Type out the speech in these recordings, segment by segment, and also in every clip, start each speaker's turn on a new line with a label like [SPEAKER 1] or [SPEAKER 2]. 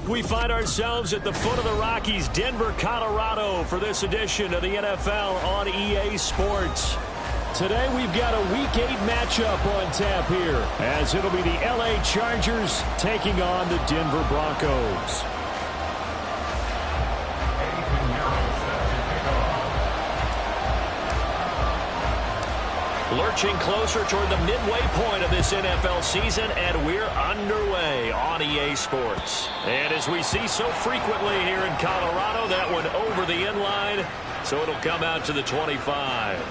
[SPEAKER 1] We find ourselves at the foot of the Rockies, Denver, Colorado, for this edition of the NFL on EA Sports. Today we've got a Week 8 matchup on tap here, as it'll be the LA Chargers taking on the Denver Broncos. Lurching closer toward the midway point of this NFL season, and we're underway on EA Sports. And as we see so frequently here in Colorado, that one over the end line, so it'll come out to the 25.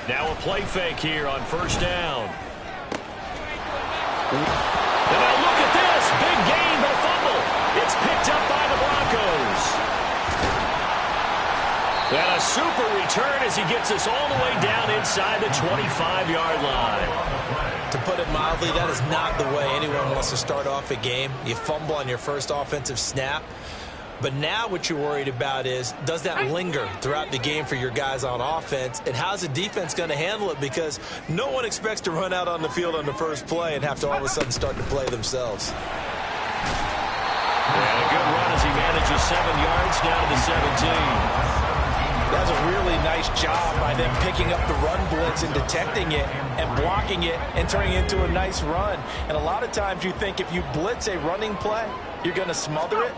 [SPEAKER 1] Now a play fake here on first down. And now look at this. Big gain, but a fumble. It's picked up by the Broncos. And a super return as he gets us all the way down inside the 25-yard line.
[SPEAKER 2] To put it mildly, that is not the way anyone wants to start off a game. You fumble on your first offensive snap. But now what you're worried about is, does that linger throughout the game for your guys on offense? And how's the defense going to handle it? Because no one expects to run out on the field on the first play and have to all of a sudden start to play themselves.
[SPEAKER 1] And a good run as he manages 7 yards down to the 17.
[SPEAKER 2] That's a really nice job by them picking up the run blitz and detecting it and blocking it and turning it into a nice run. And a lot of times you think if you blitz a running play, you're going to smother it.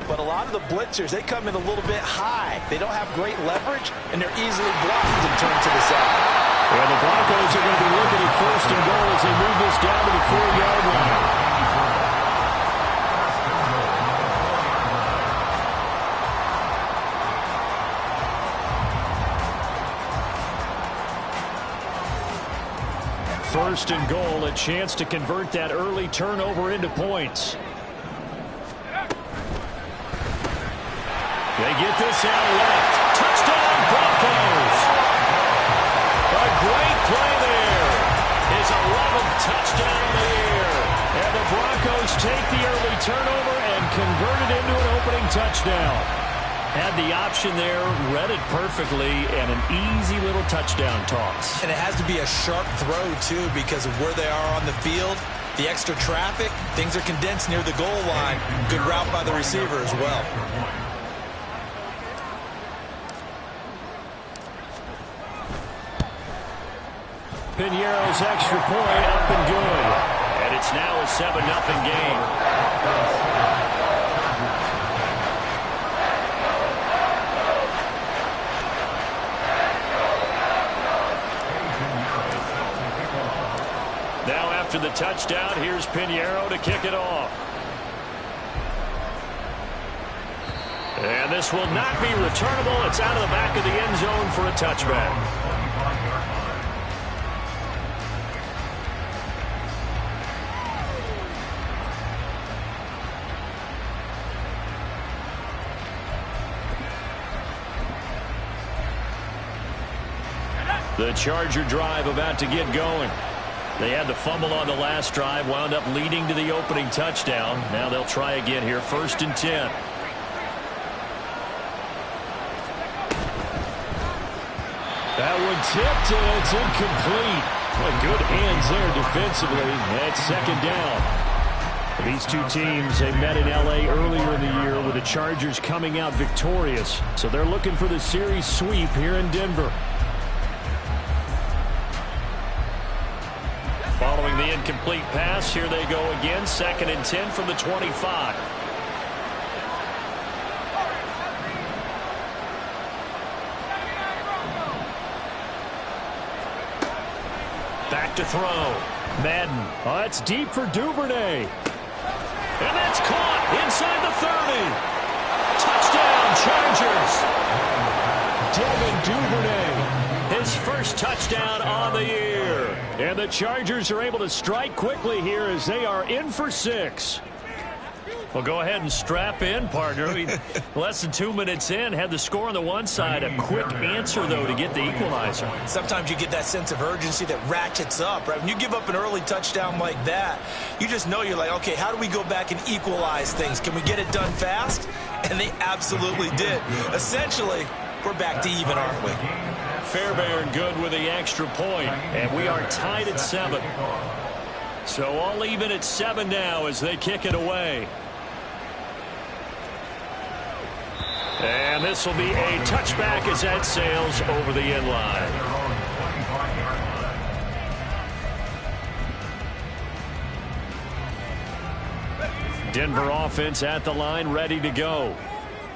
[SPEAKER 2] But a lot of the blitzers, they come in a little bit high. They don't have great leverage, and they're easily blocked and turned to the side.
[SPEAKER 1] And the Broncos are going to be looking at first and goal as they move this down to the 4-yard line. First and goal, a chance to convert that early turnover into points. They get this out left. Touchdown, Broncos. A great play there. His 11th touchdown of the year. And the Broncos take the early turnover and convert it into an opening touchdown. Had the option there, read it perfectly, and an easy little touchdown toss.
[SPEAKER 2] And it has to be a sharp throw, too, because of where they are on the field. The extra traffic, things are condensed near the goal line. Good route by the receiver as well.
[SPEAKER 1] Piñeiro's extra point up and good. And it's now a 7-0 game. Now after the touchdown, here's Piñeiro to kick it off. And this will not be returnable. It's out of the back of the end zone for a touchback. The Charger drive about to get going. They had the fumble on the last drive, wound up leading to the opening touchdown. Now they'll try again here, 1st and 10. That one tipped, and it's incomplete. Well, good hands there defensively. That's 2nd down. These two teams, they met in L.A. earlier in the year with the Chargers coming out victorious. So they're looking for the series sweep here in Denver. Following the incomplete pass, here they go again. 2nd and 10 from the 25. Back to throw. Madden. Oh, that's deep for Duvernay. And that's caught inside the 30. Touchdown, Chargers. Devin Duvernay. His first touchdown on the year. And the Chargers are able to strike quickly here as they are in for 6. Well, go ahead and strap in, partner. Less than 2 minutes in, had the score on the one side. A quick answer, though, to get the equalizer.
[SPEAKER 2] Sometimes you get that sense of urgency that ratchets up, right? When you give up an early touchdown like that, you just know you're like, okay, how do we go back and equalize things? Can we get it done fast? And they absolutely did. Essentially, we're back to even, aren't we?
[SPEAKER 1] Fairbairn good with the extra point, and we are tied at 7. So all even at 7 now as they kick it away. And this will be a touchback as that sails over the end line. Denver offense at the line, ready to go.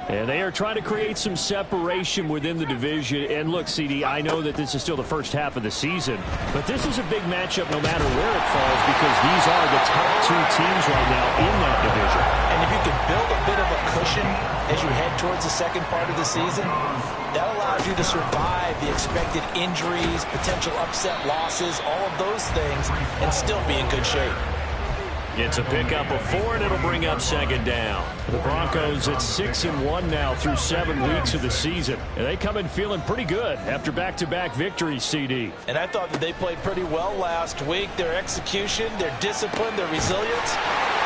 [SPEAKER 1] And they are trying to create some separation within the division. And look, CD, I know that this is still the first half of the season, but this is a big matchup no matter where it falls because these are the top 2 teams right now in that division.
[SPEAKER 2] And if you can build a bit of a cushion as you head towards the second part of the season, that allows you to survive the expected injuries, potential upset losses, all of those things, and still be in good shape.
[SPEAKER 1] It's a pickup of 4, and it'll bring up second down. The Broncos at 6-1 now through 7 weeks of the season. And they come in feeling pretty good after back-to-back victories, CD.
[SPEAKER 2] And I thought that they played pretty well last week. Their execution, their discipline, their resilience,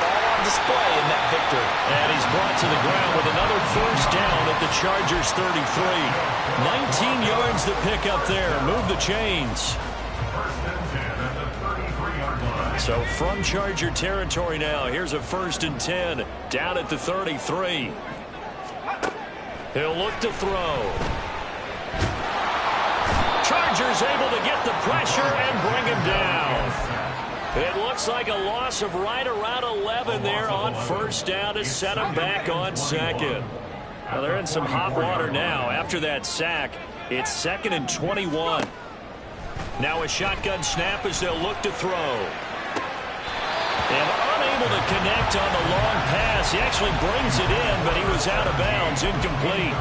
[SPEAKER 2] all on display in that victory.
[SPEAKER 1] And he's brought to the ground with another first down at the Chargers 33. 19 yards to pick up there. Move the chains. So from Charger territory now, here's a 1st and 10 down at the 33. He'll look to throw. Chargers able to get the pressure and bring him down. It looks like a loss of right around 11 there on 1st down to set him back on 2nd. Well, they're in some hot water now. After that sack, it's 2nd and 21. Now a shotgun snap as they'll look to throw. And unable to connect on the long pass. He actually brings it in, but he was out of bounds, incomplete.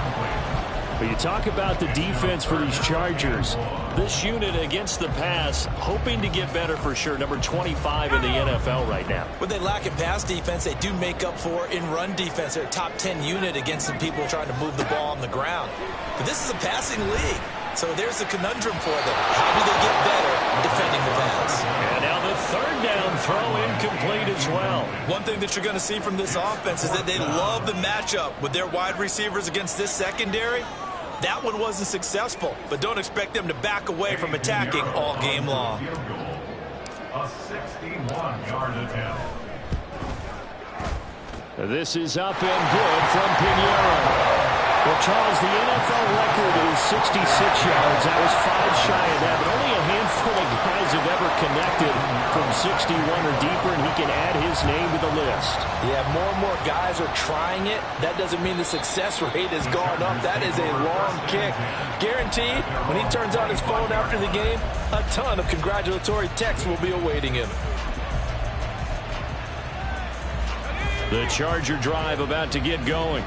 [SPEAKER 1] But you talk about the defense for these Chargers. This unit against the pass, hoping to get better for sure. Number 25 in the NFL right now.
[SPEAKER 2] When they lack in pass defense, they do make up for in run defense. They're a top 10 unit against some people trying to move the ball on the ground. But this is a passing league. So there's a conundrum for them. How do they get better defending the pass?
[SPEAKER 1] And now the 3rd down throw incomplete as well.
[SPEAKER 2] One thing that you're going to see from this offense is that they love the matchup with their wide receivers against this secondary. That one wasn't successful, but don't expect them to back away from attacking all game long.
[SPEAKER 3] A 61-yard attempt.
[SPEAKER 1] This is up and good from Pinheiro. Well, Charles, the NFL record is 66 yards. That was 5 shy of that, but only a handful of guys have ever connected from 61 or deeper, and he can add his name to the list.
[SPEAKER 2] Yeah, more and more guys are trying it. That doesn't mean the success rate has gone up. That is a long kick. Guaranteed, when he turns on his phone after the game, a ton of congratulatory texts will be awaiting him.
[SPEAKER 1] The Charger drive about to get going.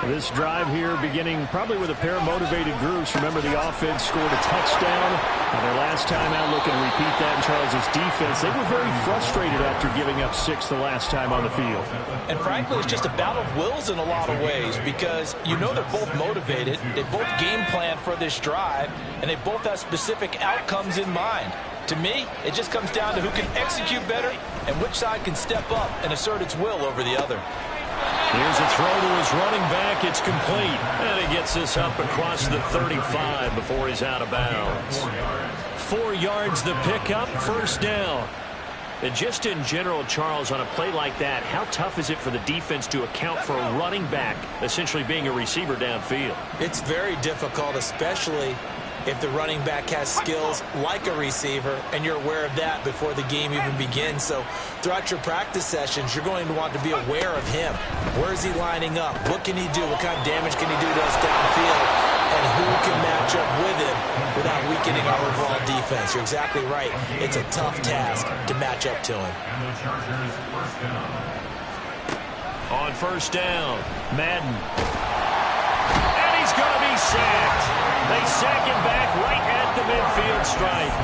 [SPEAKER 1] This drive here beginning probably with a pair of motivated groups. Remember, the offense scored a touchdown on their last time out. Looking to repeat that in Charles' defense. They were very frustrated after giving up 6 the last time on the field.
[SPEAKER 2] And frankly, it's just a battle of wills in a lot of ways because you know they're both motivated. They both game plan for this drive, and they both have specific outcomes in mind. To me, it just comes down to who can execute better and which side can step up and assert its will over the other.
[SPEAKER 1] Here's a throw to his running back. It's complete. And he gets this up across the 35 before he's out of bounds. 4 yards the pickup, 1st down. And just in general, Charles, on a play like that, how tough is it for the defense to account for a running back essentially being a receiver downfield?
[SPEAKER 2] It's very difficult, especially if the running back has skills like a receiver, and you're aware of that before the game even begins. So throughout your practice sessions, you're going to want to be aware of him. Where is he lining up? What can he do? What kind of damage can he do to us downfield? And who can match up with him without weakening our overall defense? You're exactly right. It's a tough task to match up to him.
[SPEAKER 1] On 1st down, Madden. And he's going to be sacked. They sack him back right at the midfield stripe.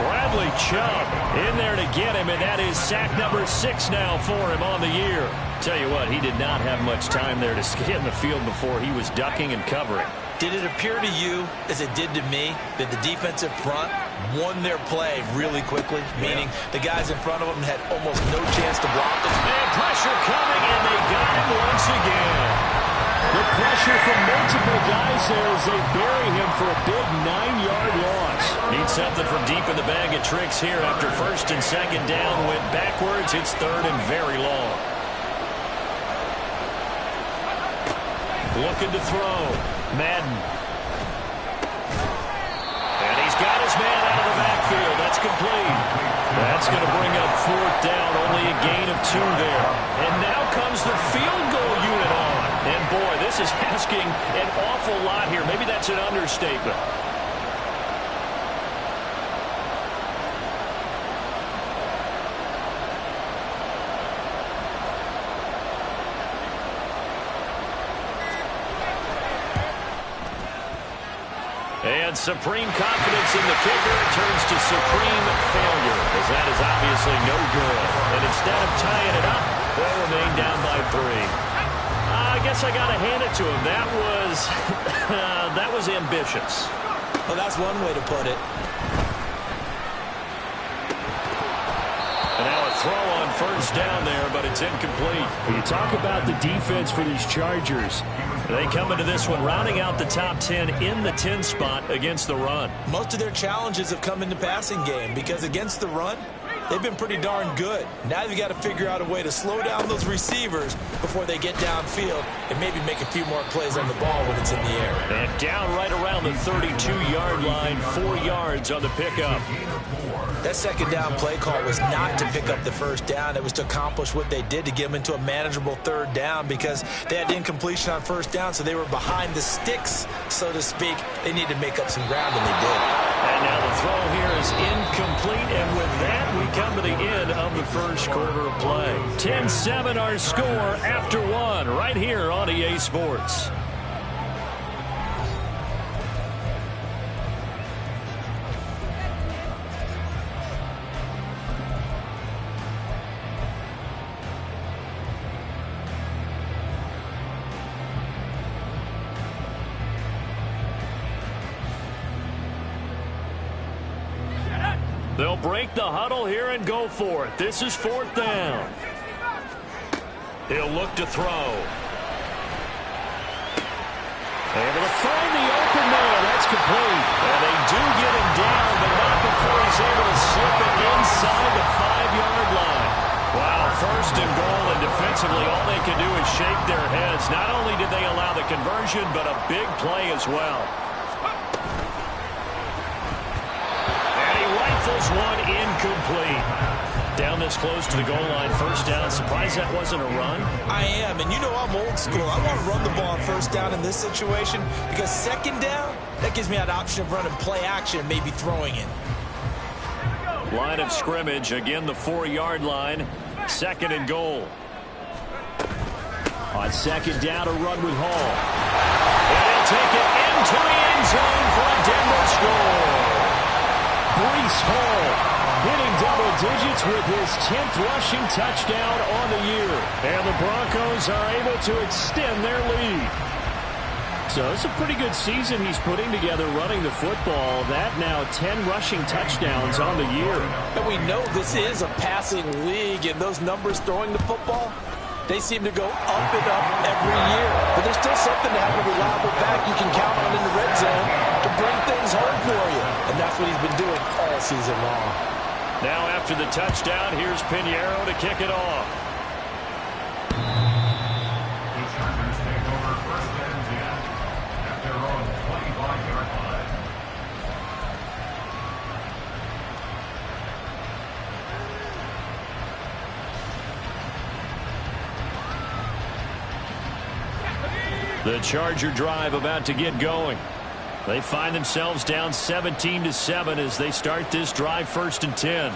[SPEAKER 1] Bradley Chubb in there to get him, and that is sack number 6 now for him on the year. Tell you what, he did not have much time there to scan the field before he was ducking and covering.
[SPEAKER 2] Did it appear to you, as it did to me, that the defensive front won their play really quickly? Meaning the guys in front of them had almost no chance to block it.
[SPEAKER 1] And pressure coming, and they got him once again. The pressure from multiple guys there as they bury him for a big 9-yard loss. Need something from deep in the bag of tricks here after first and second down went backwards. It's third and very long. Looking to throw. Madden. And he's got his man out of the backfield. That's complete. That's going to bring up fourth down. Only a gain of 2 there. And now comes the field goal unit on. And boy, this is asking an awful lot here. Maybe that's an understatement. And supreme confidence in the kicker turns to supreme failure, as that is obviously no good. And instead of tying it up, they'll remain down by 3. I guess I got to hand it to him. That was ambitious.
[SPEAKER 2] Well, that's one way to put it.
[SPEAKER 1] And now a throw on first down there, but it's incomplete. When you talk about the defense for these Chargers, they come into this one rounding out the top 10 in the 10 spot against the run.
[SPEAKER 2] Most of their challenges have come in the passing game because against the run, they've been pretty darn good. Now you've got to figure out a way to slow down those receivers before they get downfield and maybe make a few more plays on the ball when it's in the air.
[SPEAKER 1] And down right around the 32-yard line, 4 yards on the pickup.
[SPEAKER 2] That second down play call was not to pick up the first down. It was to accomplish what they did to get them into a manageable third down because they had incompletion on first down, so they were behind the sticks, so to speak. They needed to make up some ground, and they did.
[SPEAKER 1] And now the throw here is incomplete, and with that, we come to the end of the first quarter of play. 10-7 our score after 1 right here on EA Sports. They'll break the huddle here and go for it. This is fourth down. He'll look to throw. Able to find the open man. That's complete. And they do get him down, but not before he's able to slip it inside the 5-yard line. Wow, first and goal, and defensively all they can do is shake their heads. Not only did they allow the conversion, but a big play as well. Rifles one incomplete. Down this close to the goal line, first down. Surprised that wasn't a run?
[SPEAKER 2] I am, and you know I'm old school. I want to run the ball on first down in this situation because second down, that gives me that option of running play action and maybe throwing it.
[SPEAKER 1] Line of scrimmage, again the 4-yard line. Second and goal. On second down, a run with Hall. And he'll take it into the end zone for a Denver score. Breece Hall hitting double digits with his 10th rushing touchdown on the year. And the Broncos are able to extend their lead. So it's a pretty good season he's putting together running the football. That now 10 rushing touchdowns on the year.
[SPEAKER 2] And we know this is a passing league, and those numbers throwing the football, they seem to go up and up every year. But there's still something to have a reliable back you can count on in the red zone to bring things home for you. And that's what he's been doing all season long.
[SPEAKER 1] Now after the touchdown, here's Pinheiro to kick it off.
[SPEAKER 3] The Chargers take over first and 10 at their own 25-yard line.
[SPEAKER 1] The Charger drive about to get going. They find themselves down 17-7 as they start this drive first and 10.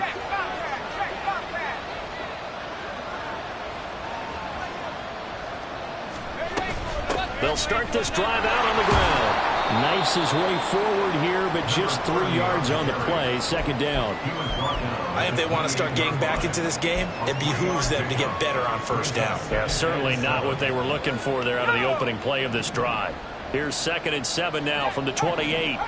[SPEAKER 1] They'll start this drive out on the ground. Knifes his way forward here, but just 3 yards on the play. Second down.
[SPEAKER 2] I think they want to start getting back into this game. It behooves them to get better on first down.
[SPEAKER 1] Yeah, certainly not what they were looking for there out of the opening play of this drive. Here's 2nd and 7 now from the 28.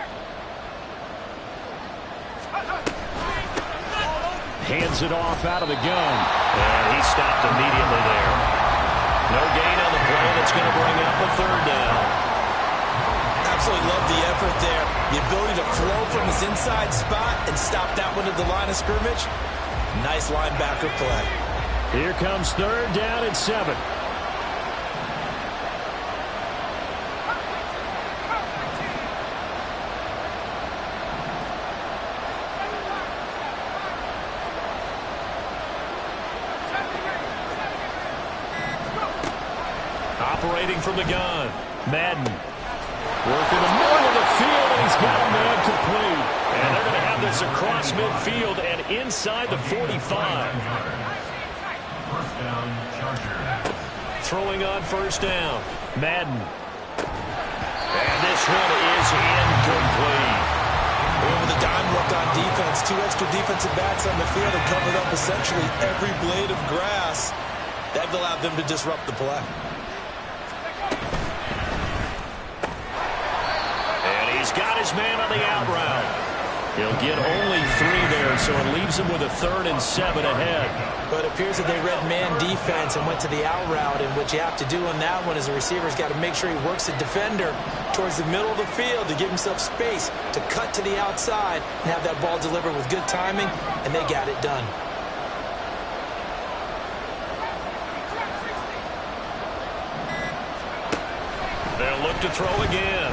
[SPEAKER 1] Hands it off out of the gun. And he stopped immediately there. No gain on the play. That's going to bring up a 3rd down.
[SPEAKER 2] Absolutely love the effort there. The ability to flow from his inside spot and stop that one at the line of scrimmage. Nice linebacker play.
[SPEAKER 1] Here comes 3rd down and 7. Operating from the gun. Madden. Working the middle of the field, and he's got a man complete. And they're going to have this across midfield and inside the 45.
[SPEAKER 3] First down, Chargers.
[SPEAKER 1] Throwing on 1st down. Madden. And this one is incomplete.
[SPEAKER 2] With a dime look on defense, 2 extra defensive backs on the field and covered up essentially every blade of grass. That allowed them to disrupt the play.
[SPEAKER 1] He's got his man on the out route. He'll get only 3 there, so it leaves him with a 3rd and 7 ahead.
[SPEAKER 2] But it appears that they read man defense and went to the out route, and what you have to do on that one is the receiver's got to make sure he works the defender towards the middle of the field to give himself space to cut to the outside and have that ball delivered with good timing, and they got it done.
[SPEAKER 1] They'll look to throw again.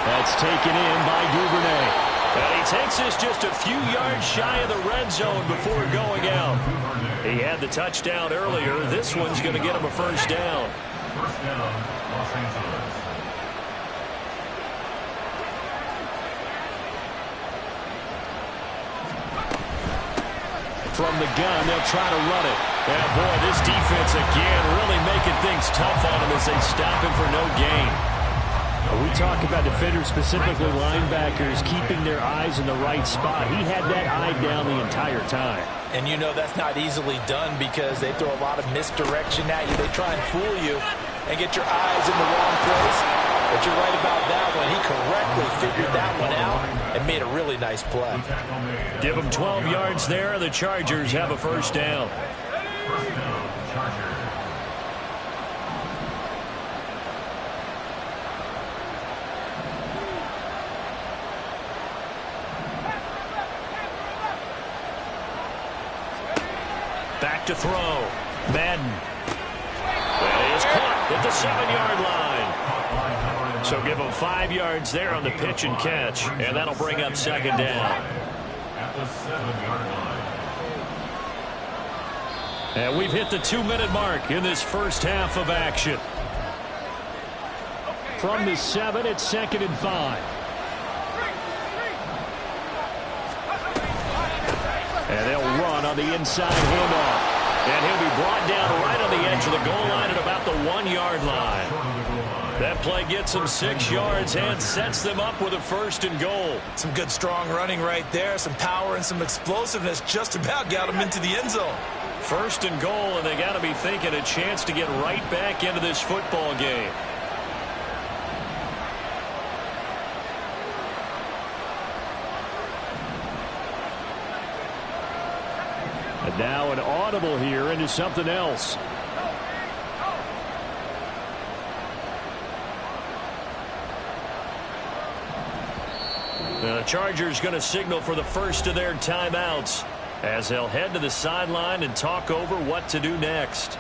[SPEAKER 1] That's taken in by Duvernay. And he takes this just a few yards shy of the red zone before going out. He had the touchdown earlier. This one's going to get him a 1st down.
[SPEAKER 3] First down, Los Angeles.
[SPEAKER 1] From the gun, they'll try to run it. And boy, this defense again really making things tough on him as they stop him for no gain. We talk about defenders, specifically linebackers, keeping their eyes in the right spot. He had that eye down the entire time.
[SPEAKER 2] And you know that's not easily done because they throw a lot of misdirection at you. They try and fool you and get your eyes in the wrong place. But you're right about that one. He correctly figured that one out and made a really nice play.
[SPEAKER 1] Give them 12 yards there, and the Chargers have a 1st down.
[SPEAKER 3] First down, Chargers.
[SPEAKER 1] Back to throw. Madden. Well, he is caught at the 7-yard line. So give him 5 yards there on the pitch and catch, and that'll bring up 2nd down.
[SPEAKER 3] At the 7-yard line.
[SPEAKER 1] And we've hit the 2-minute mark in this first half of action. From the 7, it's 2nd and 5. And they'll run on the inside handoff. And he'll be brought down right on the edge of the goal line at about the 1-yard line. That play gets him 6 yards and sets them up with a 1st and goal.
[SPEAKER 2] Some good strong running right there. Some power and some explosiveness just about got him into the end zone.
[SPEAKER 1] 1st and goal, and they got to be thinking a chance to get right back into this football game. And now an audible here into something else. The Chargers going to signal for the first of their timeouts as they'll head to the sideline and talk over what to do next.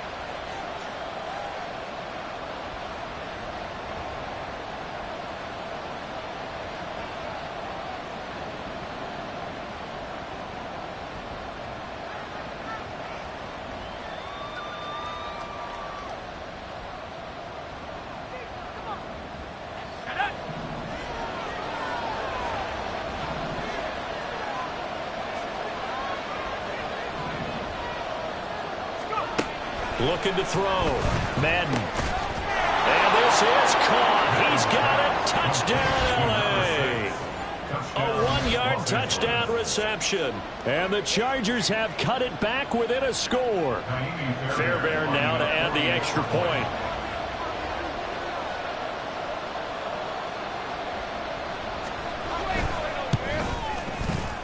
[SPEAKER 1] Looking to throw. Madden. And this This is caught. He's got it. Touchdown, L.A. A 1-yard touchdown reception. And the Chargers have cut it back within a score. Fairbairn now to add the extra point.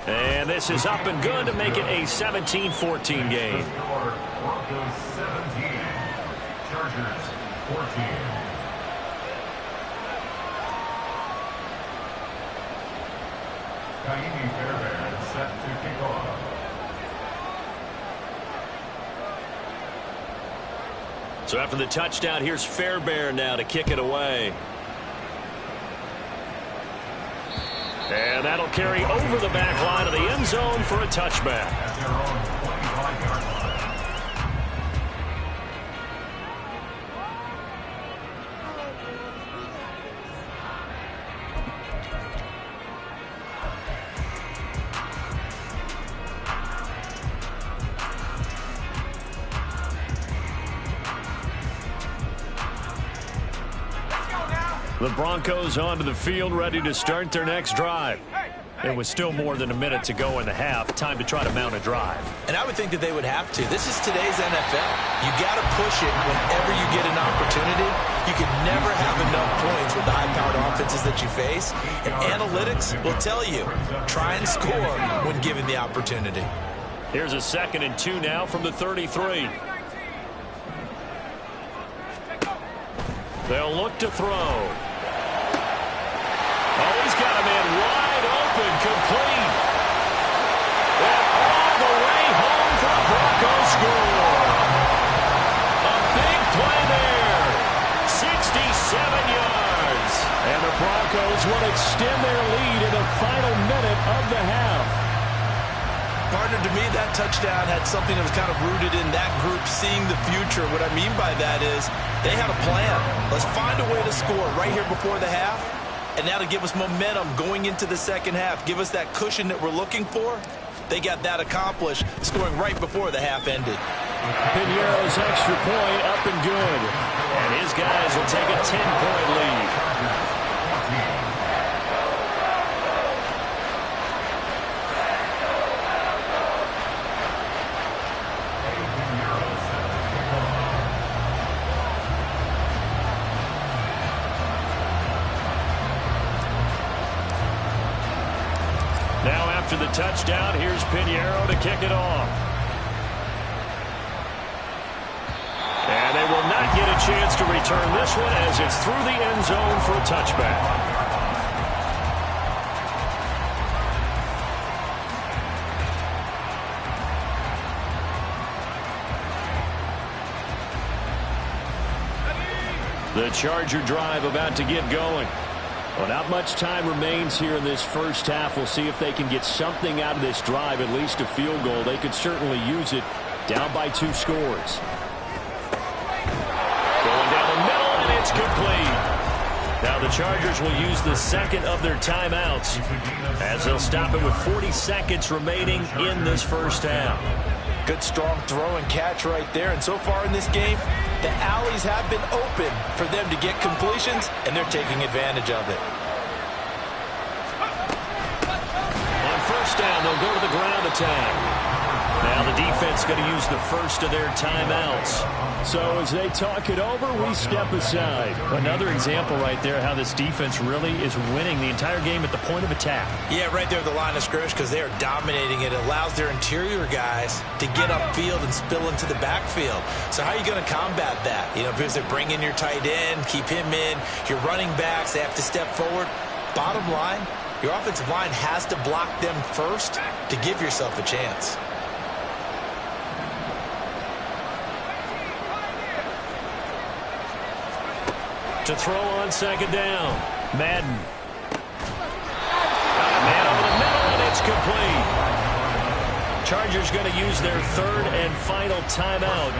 [SPEAKER 1] And this is up and good to make it a 17-14 game.
[SPEAKER 3] Broncos 17, Chargers 14. Kaimi Fairbairn set to kick off.
[SPEAKER 1] So after the touchdown, here's Fairbairn now to kick it away. And that'll carry over the back line of the end zone for a touchback.
[SPEAKER 3] At their own 25-yard line.
[SPEAKER 1] The Broncos onto the field, ready to start their next drive. It was still more than a minute to go in the half. Time to try to mount a drive.
[SPEAKER 2] And I would think that they would have to. This is today's NFL. You got to push it whenever you get an opportunity. You can never have enough points with the high-powered offenses that you face. And analytics will tell you, try and score when given the opportunity.
[SPEAKER 1] Here's a 2nd and 2 now from the 33. They'll look to throw. Oh, he's got a man wide open, complete. And all the way home for the Broncos score. A big play there. 67 yards. And the Broncos will extend their lead in the final minute of the half.
[SPEAKER 2] Partner, to me, that touchdown had something that was kind of rooted in that group seeing the future. What I mean by that is they had a plan. Let's find a way to score right here before the half, and that'll give us momentum going into the second half. Give us that cushion that we're looking for. They got that accomplished, scoring right before the half ended.
[SPEAKER 1] Piñeiro's extra point up and good. And his guys will take a 10-point lead. Now after the touchdown, here's Piñeiro to kick it off. And they will not get a chance to return this one as it's through the end zone for a touchback. The Charger drive about to get going. Well, not much time remains here in this first half. We'll see if they can get something out of this drive, at least a field goal. They could certainly use it. Down by 2 scores. Going down the middle, and it's complete. Now the Chargers will use the second of their timeouts as they'll stop it with 40 seconds remaining in this first half.
[SPEAKER 2] Good, strong throw and catch right there. And so far in this game, the alleys have been open for them to get completions, and they're taking advantage of it.
[SPEAKER 1] On first down, they'll go to the ground attack. Now the defense going to use the first of their timeouts. So as they talk it over, we step aside. Another example right there how this defense really is winning the entire game at the point of attack.
[SPEAKER 2] Yeah, right there at the line of scrimmage, because they are dominating it. It allows their interior guys to get upfield and spill into the backfield. So how are you going to combat that? You know, because they bring in your tight end, keep him in. Your running backs, they have to step forward. Bottom line, your offensive line has to block them first to give yourself a chance.
[SPEAKER 1] To throw on second down. Madden. Got a man over the middle, and it's complete. Chargers going to use their third and final timeout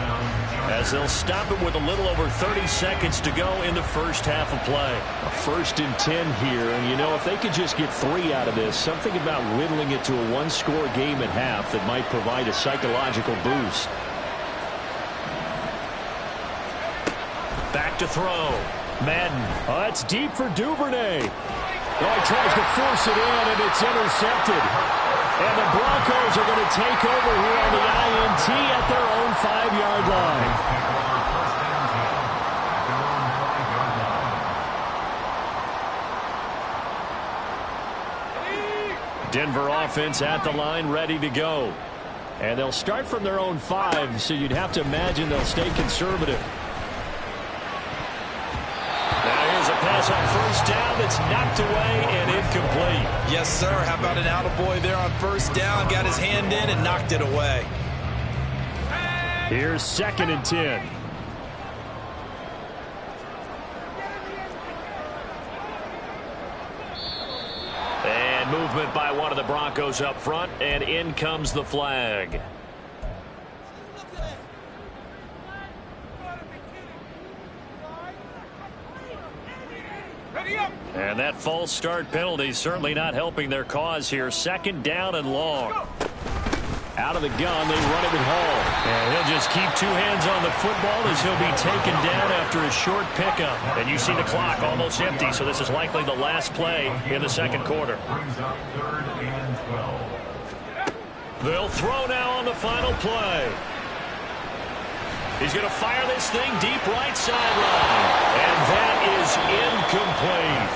[SPEAKER 1] as they'll stop it with a little over 30 seconds to go in the first half of play. A 1st and 10 here, and you know, if they could just get 3 out of this, something about whittling it to a 1-score game at half that might provide a psychological boost. Back to throw. Madden. Oh, that's deep for Duvernay. Oh, he tries to force it in, and it's intercepted. And the Broncos are going to take over here on the INT at their own 5-yard line. Denver offense at the line, ready to go. And they'll start from their own 5, so you'd have to imagine they'll stay conservative. Now here's a pass on first down that's knocked away and incomplete.
[SPEAKER 2] Yes, sir. How about an attaboy there on first down? Got his hand in and knocked it away.
[SPEAKER 1] Here's 2nd and 10. And movement by one of the Broncos up front, and in comes the flag. And that false start penalty certainly not helping their cause here. 2nd down and long. Out of the gun, they run it with Hall. And he'll just keep 2 hands on the football as he'll be taken down after a short pickup. And you see the clock almost empty, so this is likely the last play in the 2nd quarter.
[SPEAKER 3] Brings up 3rd and 12.
[SPEAKER 1] They'll throw now on the final play. He's going to fire this thing deep right sideline. And that is incomplete.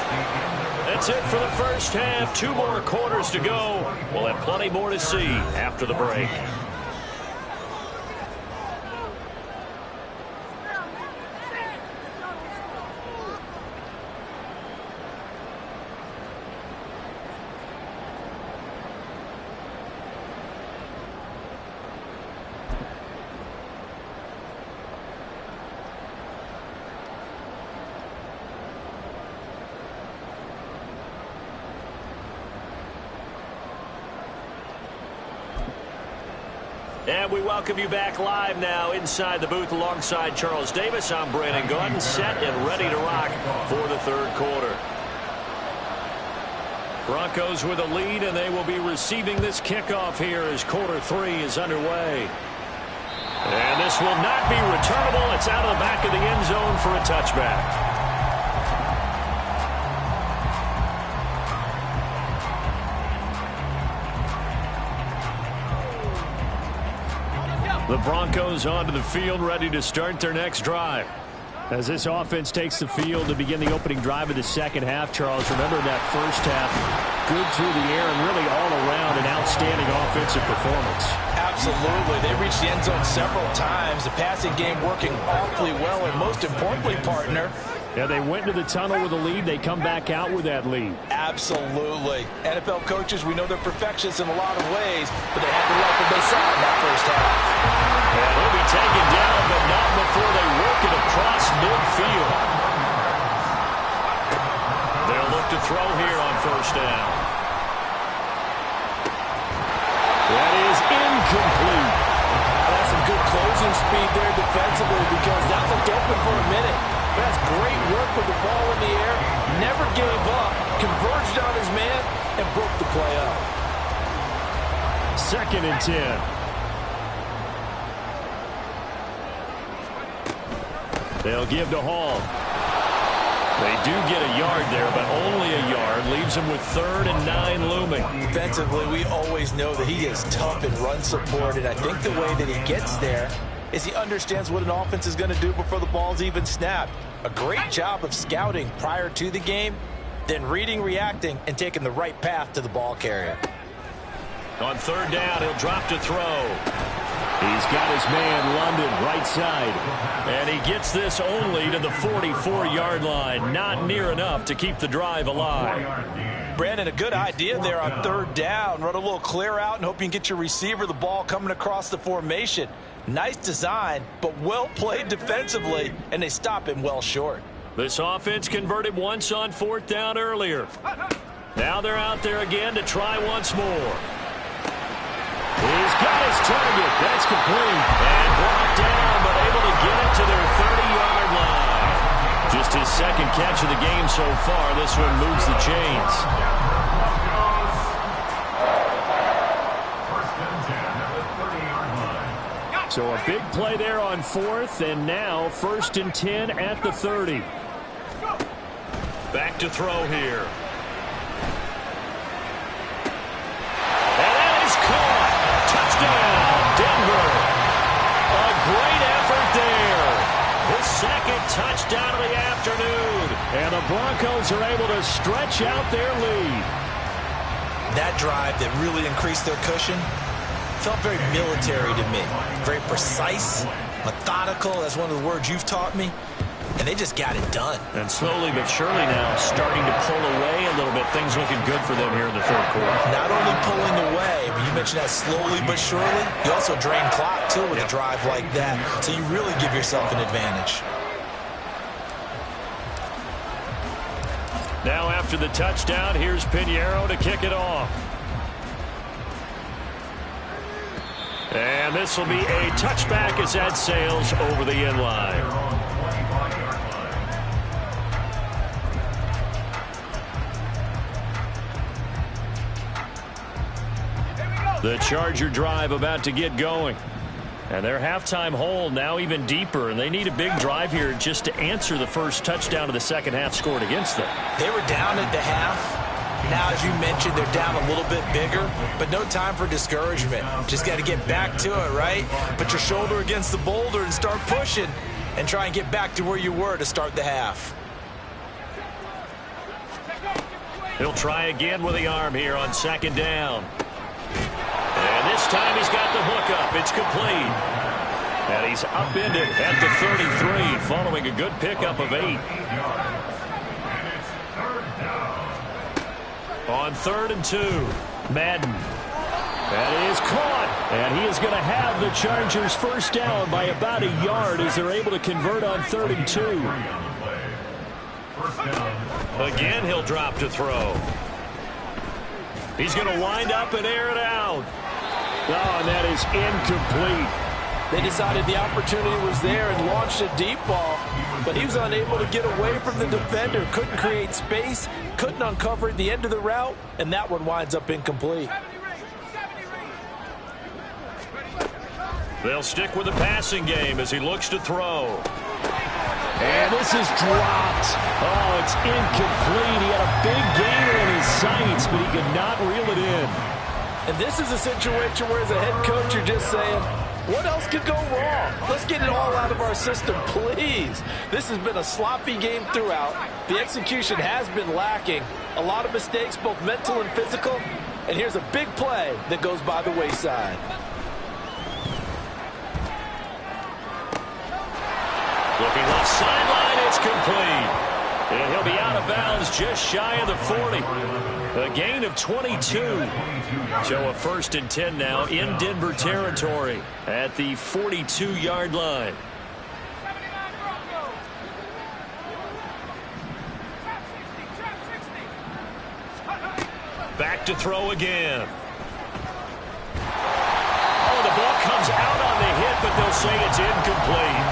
[SPEAKER 1] That's it for the first half. 2 more quarters to go. We'll have plenty more to see after the break. And we welcome you back live now inside the booth alongside Charles Davis. I'm Brandon Gordon, set and ready to rock for the 3rd quarter. Broncos with a lead, and they will be receiving this kickoff here as quarter 3 is underway. And this will not be returnable. It's out of the back of the end zone for a touchback. The Broncos onto the field, ready to start their next drive. As this offense takes the field to begin the opening drive of the 2nd half, Charles, remember that first half, good through the air and really all around an outstanding offensive performance.
[SPEAKER 2] Absolutely. They reached the end zone several times. The passing game working awfully well, and most importantly, partner,
[SPEAKER 1] yeah, they went to the tunnel with a lead. They come back out with that lead.
[SPEAKER 2] Absolutely. NFL coaches, we know they're perfectionists in a lot of ways, but they had to like what they saw in that first half.
[SPEAKER 1] And he'll be taken down, but not before they work it across midfield. They'll look to throw here on first down. That is incomplete.
[SPEAKER 2] That's some good closing speed there defensively, because that looked open for a minute. That's great work with the ball in the air. Never gave up. Converged on his man and broke the play up.
[SPEAKER 1] 2nd and 10. They'll give to Hall. They do get a yard there, but only a yard. Leaves them with 3rd and 9 looming.
[SPEAKER 2] Defensively, we always know that he is tough in run support, and I think the way that he gets there is he understands what an offense is going to do before the ball's even snapped. A great job of scouting prior to the game, then reading, reacting, and taking the right path to the ball carrier.
[SPEAKER 1] On 3rd down, he'll drop to throw. He's got his man, London, right side. And he gets this only to the 44-yard line. Not near enough to keep the drive alive.
[SPEAKER 2] Brandon, a good idea there on 3rd down. Run a little clear out and hope you can get your receiver the ball coming across the formation. Nice design, but well played defensively, and they stop him well short.
[SPEAKER 1] This offense converted once on 4th down earlier. Now they're out there again to try once more. He's got his target. That's complete. And brought down, but able to get it to their 30-yard line. Just his 2nd catch of the game so far. This one moves the chains. So a big play there on 4th, and now 1st and 10 at the 30. Back to throw here. And that is caught. Touchdown, Denver. A great effort there. His second touchdown of the afternoon. And the Broncos are able to stretch out their lead.
[SPEAKER 2] That drive that really increased their cushion felt very military to me. Very precise, methodical. That's one of the words you've taught me. And they just got it done.
[SPEAKER 1] And slowly but surely now starting to pull away a little bit. Things looking good for them here in the third quarter.
[SPEAKER 2] Not only pulling away, but you mentioned that slowly but surely. You also drain clock, too, with a drive like that. So you really give yourself an advantage.
[SPEAKER 1] Now after the touchdown, here's Pinheiro to kick it off. And this will be a touchback as that sails over the end line. The Charger drive about to get going. And their halftime hole now even deeper, and they need a big drive here just to answer the first touchdown of the second half scored against them.
[SPEAKER 2] They were down at the half. Now, as you mentioned, they're down a little bit bigger, but no time for discouragement. Just got to get back to it, right? Put your shoulder against the boulder and start pushing and try and get back to where you were to start the half.
[SPEAKER 1] He'll try again with the arm here on second down. And this time he's got the hook up. It's complete. And he's upended at the 33 following a good pickup of 8. On 3rd and 2, Madden. That is caught. And he is going to have the Chargers first down by about a yard as they're able to convert on 3rd and 2. Again, he'll drop to throw. He's going to wind up and air it out. Oh, and that is incomplete.
[SPEAKER 4] They decided the opportunity was there and launched a deep ball, but he was unable to get away from the defender, couldn't create space, couldn't uncover the end of the route, and that one winds up incomplete.
[SPEAKER 1] They'll stick with the passing game as he looks to throw.
[SPEAKER 4] And this is dropped.
[SPEAKER 1] Oh, it's incomplete. He had a big gainer in his sights, but he could not reel it in.
[SPEAKER 4] And this is a situation where, as a head coach, you're just saying, what else could go wrong? Let's get it all out of our system, please. This has been a sloppy game throughout. The execution has been lacking. A lot of mistakes, both mental and physical. And here's a big play that goes by the wayside.
[SPEAKER 1] Looking left sideline, it's complete. And he'll be out of bounds just shy of the 40. A gain of 22. So a 1st and 10 now in Denver territory at the 42-yard line. Back to throw again. Oh, the ball comes out on the hit, but they'll say it's incomplete.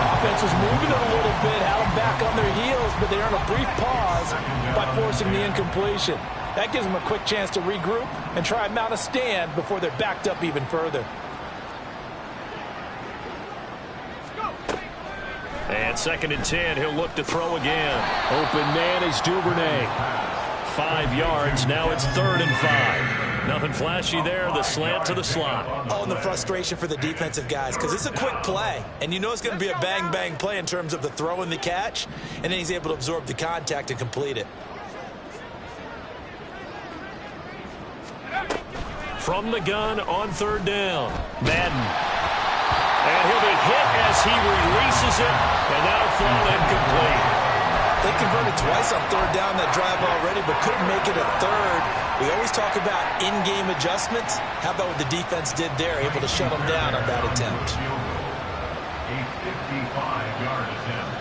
[SPEAKER 4] Offense was moving it a little bit, had them back on their heels, but they earn a brief pause by forcing the incompletion. That gives them a quick chance to regroup and try and mount a stand before they're backed up even further.
[SPEAKER 1] And 2nd and 10, he'll look to throw again. Open man is Duvernay. 5 yards, now it's 3rd and 5. Nothing flashy there, the slant to the slot.
[SPEAKER 2] Oh, and the frustration for the defensive guys, because it's a quick play, and you know it's going to be a bang-bang play in terms of the throw and the catch, and then he's able to absorb the contact and complete it.
[SPEAKER 1] From the gun on 3rd down, Madden. And he'll be hit as he releases it, and that'll fall incomplete.
[SPEAKER 2] They converted twice on 3rd down that drive already, but couldn't make it a 3rd. We always talk about in-game adjustments. How about what the defense did there, able to shut them down on that attempt?
[SPEAKER 3] A 55-yard attempt.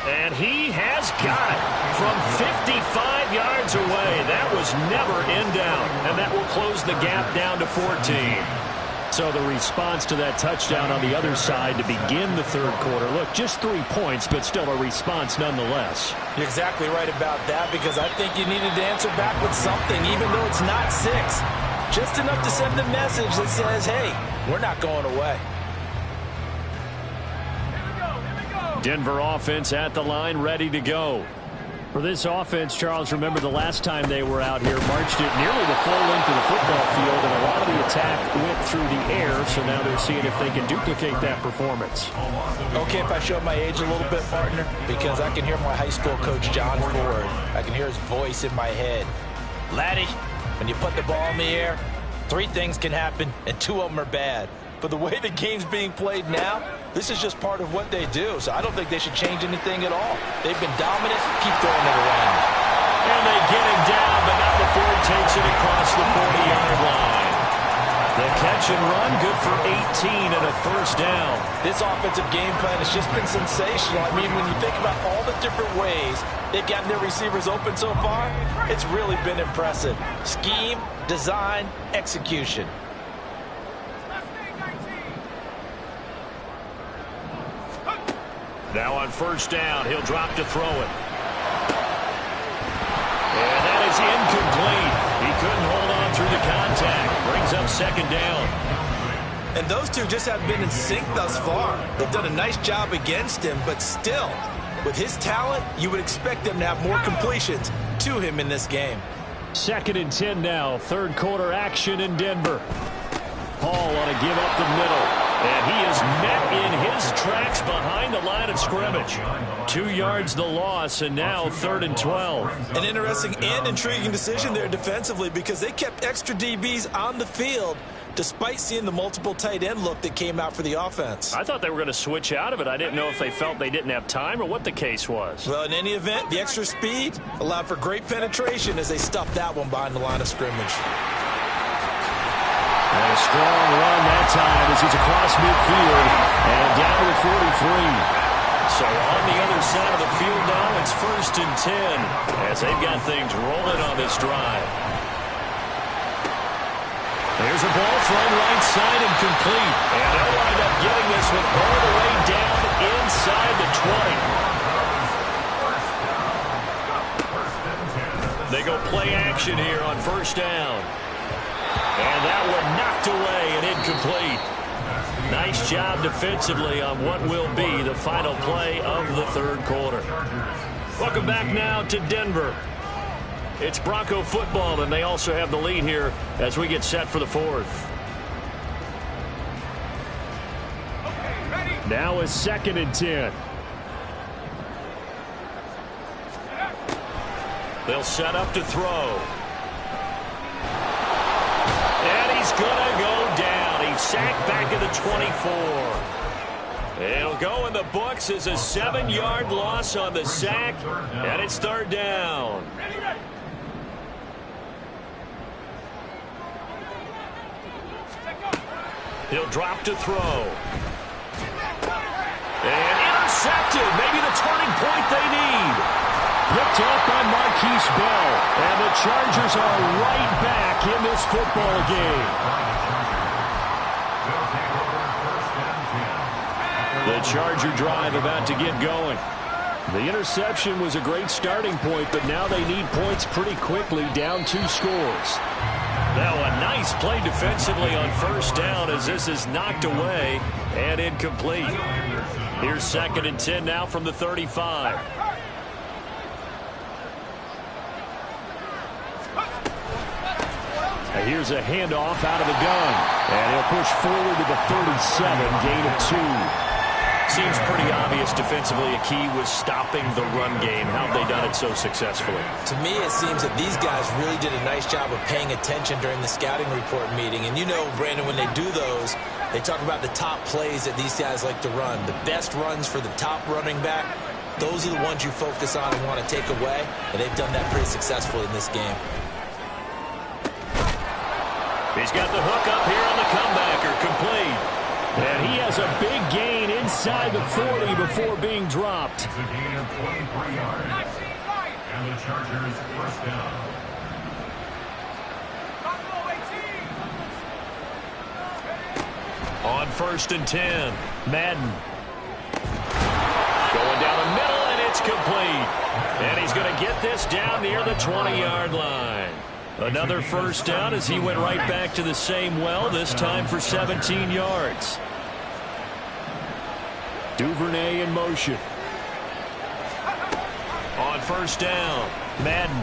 [SPEAKER 1] And he has got it from 55 yards away. That was never in doubt, and that will close the gap down to 14. So the response to that touchdown on the other side to begin the 3rd quarter. Look, just 3 points, but still a response nonetheless.
[SPEAKER 4] You're exactly right about that, because I think you needed to answer back with something, even though it's not 6. Just enough to send a message that says, hey, we're not going away.
[SPEAKER 1] Denver offense at the line, ready to go.
[SPEAKER 5] For this offense, Charles, remember the last time they were out here, marched it nearly the full length of the football field, and a lot of the attack went through the air, so now they're seeing if they can duplicate that performance.
[SPEAKER 2] Okay, if I show my age a little bit, partner, because I can hear my high school coach, John Ford. I can hear his voice in my head. Laddie, when you put the ball in the air, 3 things can happen, and 2 of them are bad. But the way the game's being played now, this is just part of what they do. So I don't think they should change anything at all. They've been dominant. Keep throwing it around.
[SPEAKER 1] And they get him down, but not before he takes it across the 40-yard line. The catch and run, good for 18 and a first down.
[SPEAKER 2] This offensive game plan has just been sensational. I mean, when you think about all the different ways they've gotten their receivers open so far, it's really been impressive. Scheme, design, execution.
[SPEAKER 1] Now on first down, he'll drop to throw it. And that is incomplete. He couldn't hold on through the contact. Brings up second down.
[SPEAKER 2] And those two just have been in sync thus far. They've done a nice job against him, but still, with his talent, you would expect them to have more completions to him in this game.
[SPEAKER 5] 2nd and 10 now, third quarter action in Denver. Hall on a give up the middle. And he is met in his tracks behind the line of scrimmage. 2 yards the loss, and now 3rd and 12.
[SPEAKER 2] An interesting and intriguing decision there defensively because they kept extra DBs on the field despite seeing the multiple tight end look that came out for the offense.
[SPEAKER 5] I thought they were going to switch out of it. I didn't know if they felt they didn't have time or what the case was.
[SPEAKER 2] Well, in any event, the extra speed allowed for great penetration as they stuffed that one behind the line of scrimmage.
[SPEAKER 5] And a strong run that time as he's across midfield and down to the 43.
[SPEAKER 1] So on the other side of the field now, it's 1st and 10 as they've got things rolling on this drive. There's a ball thrown right side and complete. And they'll wind up getting this one all the way down inside the 20. They go play action here on first down. And that one knocked away and incomplete. Nice job defensively on what will be the final play of the 3rd quarter. Welcome back now to Denver. It's Bronco football, and they also have the lead here as we get set for the 4th.
[SPEAKER 5] Now is 2nd and 10.
[SPEAKER 1] They'll set up to throw. And he's going to go down. He's sacked back at the 24. It'll go in the books as a 7-yard loss on the sack, and it's 3rd down. He'll drop to throw. And intercepted. Maybe the turning point they need.
[SPEAKER 5] Picked up by Marquise Bell. And the Chargers are right back in this football game.
[SPEAKER 1] The Charger drive about to get going.
[SPEAKER 5] The interception was a great starting point, but now they need points pretty quickly, down 2 scores.
[SPEAKER 1] Now a nice play defensively on first down as this is knocked away and incomplete. Here's 2nd and 10 now from the 35.
[SPEAKER 5] Here's a handoff out of the gun. And he'll push forward to the 37, gain of 2.
[SPEAKER 1] Seems pretty obvious defensively a key was stopping the run game. How have they done it so successfully?
[SPEAKER 2] To me, it seems that these guys really did a nice job of paying attention during the scouting report meeting. And you know, Brandon, when they do those, they talk about the top plays that these guys like to run. The best runs for the top running back, those are the ones you focus on and want to take away. And they've done that pretty successfully in this game.
[SPEAKER 1] He's got the hook up here on the comebacker, complete.
[SPEAKER 5] And he has a big gain inside the 40 before being dropped.
[SPEAKER 3] It's a gain of 23 yards. And the Chargers first down.
[SPEAKER 1] On 1st and 10, Madden. Going down the middle, and it's complete. And he's going to get this down near the 20-yard line. Another first down as he went right back to the same well, this time for 17 yards.
[SPEAKER 5] Duvernay in motion. first down. Madden.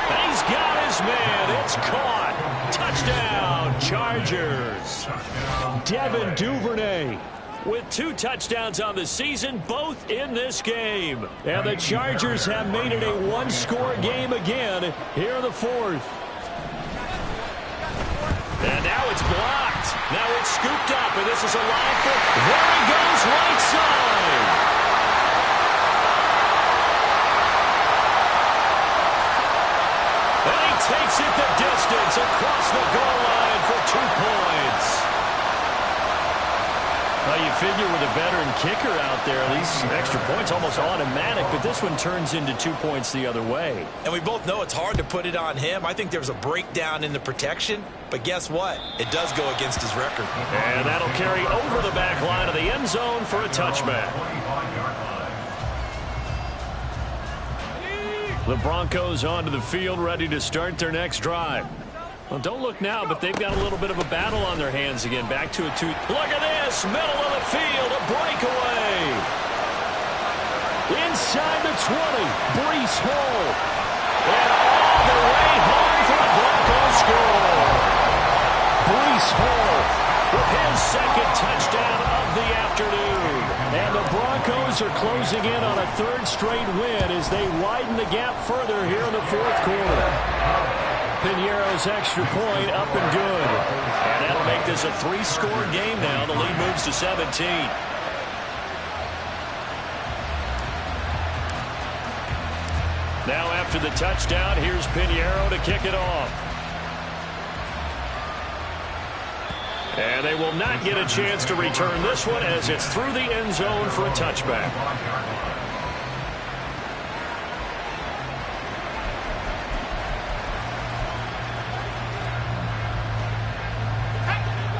[SPEAKER 5] And he's got his man. It's caught. Touchdown, Chargers. Devin Duvernay with 2 touchdowns on the season, both in this game. And the Chargers have made it a one-score game again here in the 4th. And now it's blocked. Now it's scooped up, and this is a line for... There he goes, right side. And he takes it the distance across the goal line for 2 points. Well, you figure with a veteran kicker out there, these extra points almost automatic, but this one turns into 2 points the other way.
[SPEAKER 2] And we both know it's hard to put it on him. I think there's a breakdown in the protection, but guess what? It does go against his record.
[SPEAKER 5] And that'll carry over the back line of the end zone for a touchback. The Broncos onto the field, ready to start their next drive. Well, don't look now, but they've got a little bit of a battle on their hands again. Back to a 2. Look at this. Middle of the field. A breakaway. Inside the 20. Breece Hall. And all the way home for the Broncos score. Breece Hall with his second touchdown of the afternoon. And the Broncos are closing in on a 3rd straight win as they widen the gap further here in the 4th quarter. Piñeiro's extra point up and good. And that'll make this a 3-score game now. The lead moves to 17. Now after the touchdown, here's Piñeiro to kick it off. And they will not get a chance to return this one as it's through the end zone for a touchback.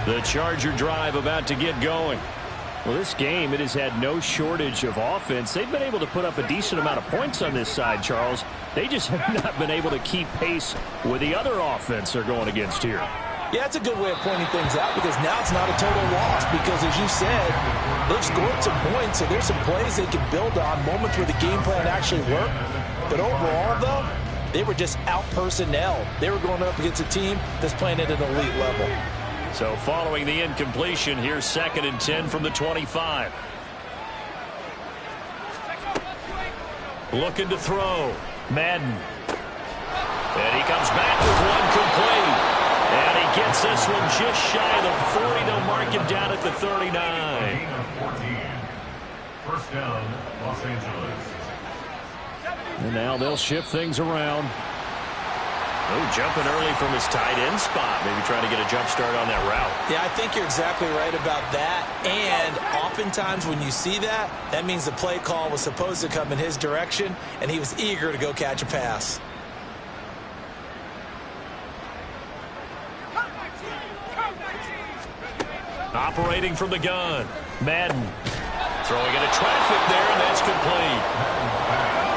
[SPEAKER 5] The Charger drive about to get going. Well, this game, it has had no shortage of offense. They've been able to put up a decent amount of points on this side, Charles. They just have not been able to keep pace with the other offense they're going against here.
[SPEAKER 4] Yeah, it's a good way of pointing things out because now it's not a total loss because, as you said, they've scored some points, so there's some plays they can build on, moments where the game plan actually worked. But overall, though, they were just out-personnel. They were going up against a team that's playing at an elite level.
[SPEAKER 5] So following the incompletion, here's 2nd and 10 from the 25. Looking to throw. Madden. And he comes back with one complete. And he gets this one just shy of the 40. They'll mark him down at the 39.
[SPEAKER 3] 14. First down, Los Angeles.
[SPEAKER 5] And now they'll shift things around. Oh, jumping early from his tight end spot. Maybe trying to get a jump start on that route.
[SPEAKER 2] Yeah, I think you're exactly right about that. And oftentimes when you see that, that means the play call was supposed to come in his direction, and he was eager to go catch a pass.
[SPEAKER 5] Operating from the gun. Madden. Throwing into traffic there, and that's complete.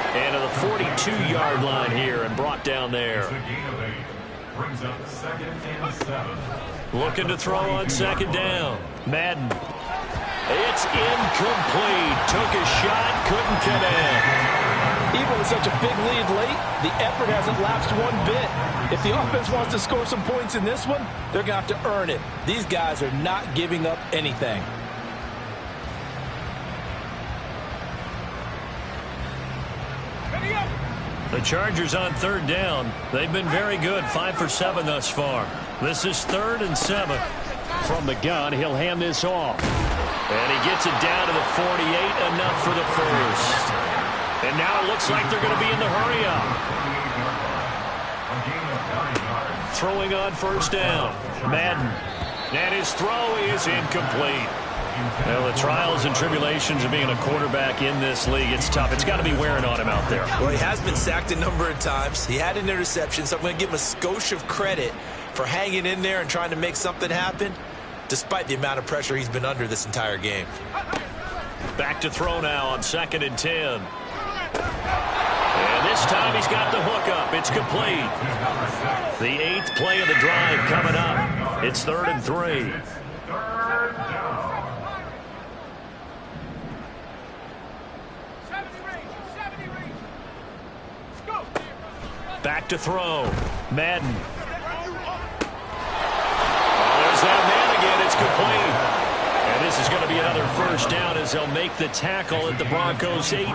[SPEAKER 5] And to the 42-yard line here and brought down there.
[SPEAKER 3] Brings up 2nd and 7.
[SPEAKER 5] Looking to throw on 2nd down. Madden. It's incomplete. Took a shot, couldn't connect.
[SPEAKER 4] Even with such a big lead late, the effort hasn't lapsed one bit. If the offense wants to score some points in this one, they're going to have to earn it. These guys are not giving up anything.
[SPEAKER 5] The Chargers on 3rd down. They've been very good, 5 for 7 thus far. This is 3rd and 7. From the gun, he'll hand this off. And he gets it down to the 48, enough for the first. And now it looks like they're going to be in the hurry up. Throwing on 1st down. Madden. And his throw is incomplete. Well, the trials and tribulations of being a quarterback in this league, it's tough. It's got to be wearing on him out there.
[SPEAKER 2] Well, he has been sacked a number of times. He had an interception, so I'm going to give him a skosh of credit for hanging in there and trying to make something happen, despite the amount of pressure he's been under this entire game.
[SPEAKER 5] Back to throw now on 2nd and 10. And this time he's got the hook up. It's complete. The 8th play of the drive coming up. It's 3rd and 3. Back to throw. Madden. Oh, there's that man again. It's complete. And this is going to be another first down as they'll make the tackle at the Broncos 18.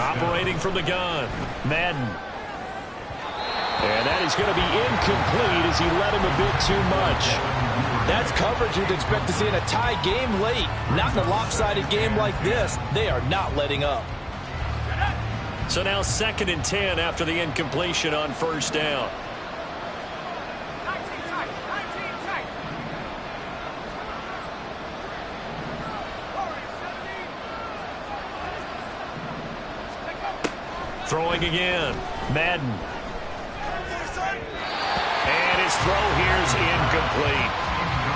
[SPEAKER 5] Operating from the gun. Madden. And that is going to be incomplete as he let him a bit too much.
[SPEAKER 4] That's coverage you'd expect to see in a tie game late. Not in a lopsided game like this. They are not letting up.
[SPEAKER 5] So now 2nd and 10 after the incompletion on first down. Throwing again. Madden. And his throw here is incomplete.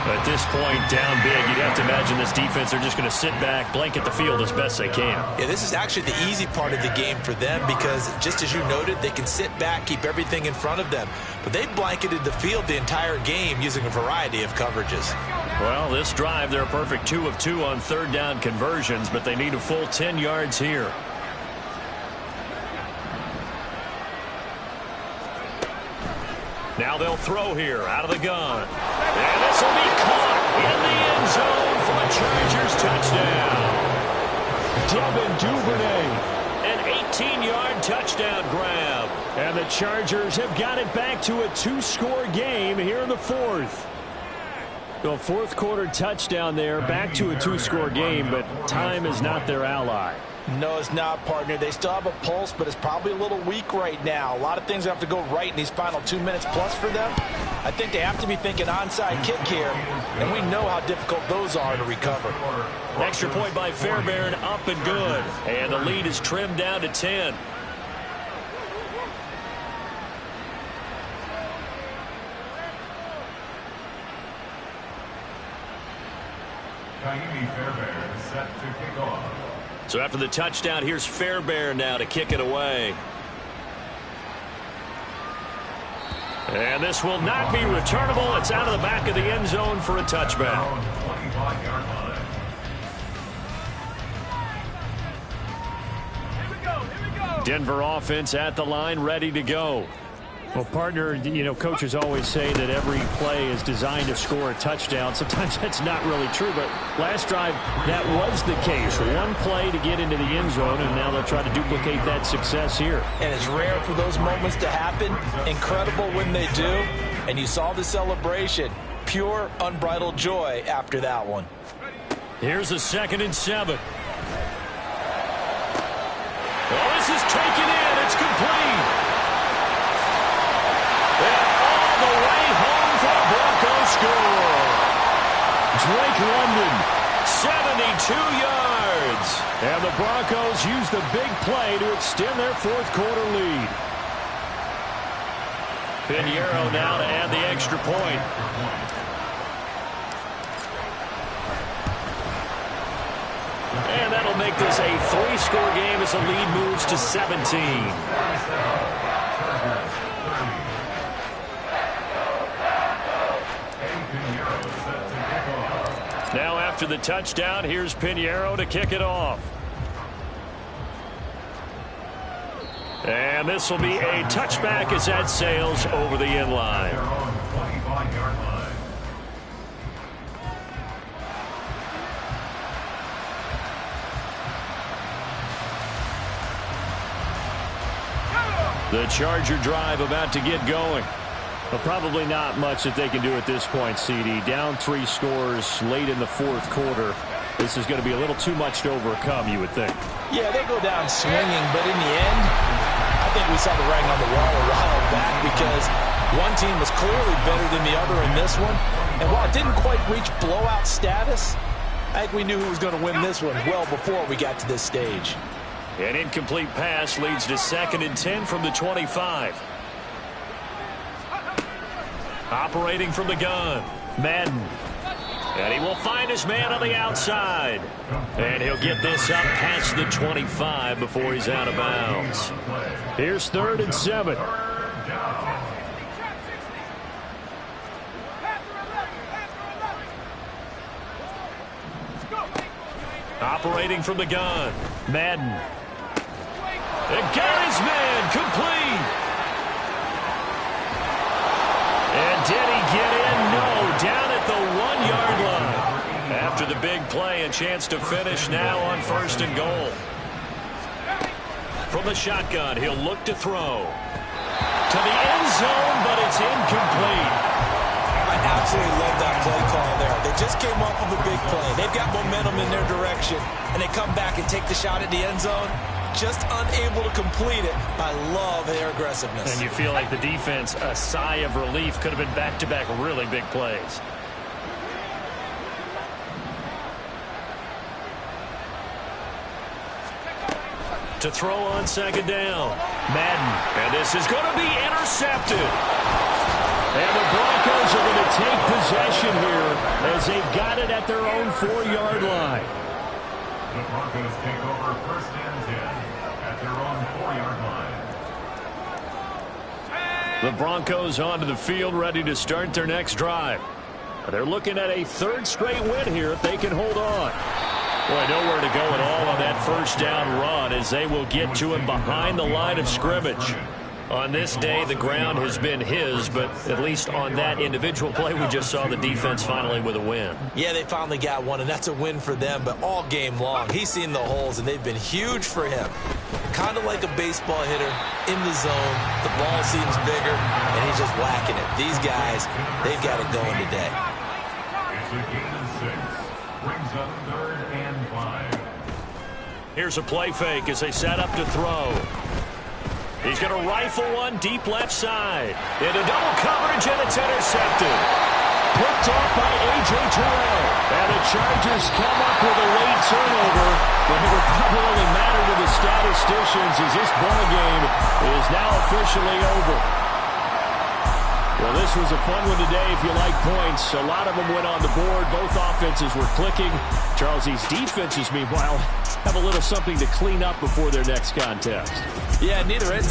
[SPEAKER 5] At this point, down big, you'd have to imagine this defense, they're just going to sit back, blanket the field as best they can.
[SPEAKER 2] Yeah, this is actually the easy part of the game for them because, just as you noted, they can sit back, keep everything in front of them. But they blanketed the field the entire game using a variety of coverages.
[SPEAKER 5] Well, this drive, they're a perfect 2 of 2 on third down conversions, but they need a full 10 yards here. Now they'll throw here out of the gun. And this will be caught in the end zone for a Chargers touchdown. Devin Duvernay, an 18-yard touchdown grab. And the Chargers have got it back to a 2-score game here in the 4th. The 4th quarter touchdown there, back to a 2-score game, but time is not their ally.
[SPEAKER 4] No, it's not, partner. They still have a pulse, but it's probably a little weak right now. A lot of things have to go right in these final 2 minutes plus for them. I think they have to be thinking onside kick here, and we know how difficult those are to recover.
[SPEAKER 5] Extra point by Fairbairn, up and good. And the lead is trimmed down to 10.
[SPEAKER 3] Kaimi Fairbairn is set to kick off.
[SPEAKER 5] So after the touchdown, here's Fairbairn now to kick it away. And this will not be returnable. It's out of the back of the end zone for a touchback. Denver offense at the line, ready to go.
[SPEAKER 6] Well, partner, you know, coaches always say that every play is designed to score a touchdown. Sometimes that's not really true, but last drive, that was the case. One play to get into the end zone, and now they'll try to duplicate that success here.
[SPEAKER 4] And it's rare for those moments to happen. Incredible when they do. And you saw the celebration. Pure, unbridled joy after that one.
[SPEAKER 5] Here's a 2nd and 7. Oh, this is taken in. It's complete. And all the way home for the Broncos score. Drake London, 72 yards. And the Broncos use the big play to extend their 4th quarter lead. Pinheiro now to add the extra point. And that'll make this a 3-score game as the lead moves to 17. Now after the touchdown, here's Pinheiro to kick it off. And this will be a touchback as that sails over the end line. The Charger drive about to get going.
[SPEAKER 6] But probably not much that they can do at this point, CD. Down 3 scores late in the 4th quarter. This is going to be a little too much to overcome, you would think.
[SPEAKER 4] Yeah, they go down swinging, but in the end, I think we saw the writing on the wall a while back because one team was clearly better than the other in this one. And while it didn't quite reach blowout status, I think we knew who was going to win this one well before we got to this stage.
[SPEAKER 5] An incomplete pass leads to 2nd and 10 from the 25. Operating from the gun, Madden. And he will find his man on the outside. And he'll get this up past the 25 before he's out of bounds.
[SPEAKER 6] Here's 3rd and 7.
[SPEAKER 5] Operating from the gun, Madden. And Gary his man, complete. And did he get in? No, down at the 1-yard line. After the big play, a chance to finish now on 1st and goal. From the shotgun, he'll look to throw. To the end zone, but it's incomplete.
[SPEAKER 2] I absolutely love that play call there. They just came off of a big play. They've got momentum in their direction, and they come back and take the shot at the end zone, just unable to complete it. I love their aggressiveness.
[SPEAKER 5] And you feel like the defense, a sigh of relief, could have been back-to-back really big plays. To throw on 2nd down. Madden. And this is going to be intercepted. And the Broncos are going to take possession here as they've got it at their own 4-yard line.
[SPEAKER 3] The Broncos take over 1st and 10 at their own 4-yard line.
[SPEAKER 5] The Broncos onto the field, ready to start their next drive. They're looking at a 3rd straight win here if they can hold on. Boy, nowhere to go at all on that 1st down run as they will get to him behind the line of scrimmage. On this day, the ground has been his, but at least on that individual play, we just saw the defense finally with a win.
[SPEAKER 2] Yeah, they finally got one, and that's a win for them, but all game long, he's seen the holes, and they've been huge for him. Kind of like a baseball hitter in the zone. The ball seems bigger, and he's just whacking it. These guys, they've got it going today.
[SPEAKER 3] It's a gain of 6. Brings up 3rd and 5.
[SPEAKER 5] Here's a play fake as they set up to throw. He's going to rifle one deep left side. Into double coverage, and it's intercepted. Picked off by A.J. Terrell. And the Chargers come up with a late turnover, but it will probably only matter to the statisticians as this ball game is now officially over. Well, this was a fun one today if you like points. A lot of them went on the board. Both offenses were clicking. Charles, these defenses, meanwhile, have a little something to clean up before their next contest.
[SPEAKER 4] Yeah, neither end zone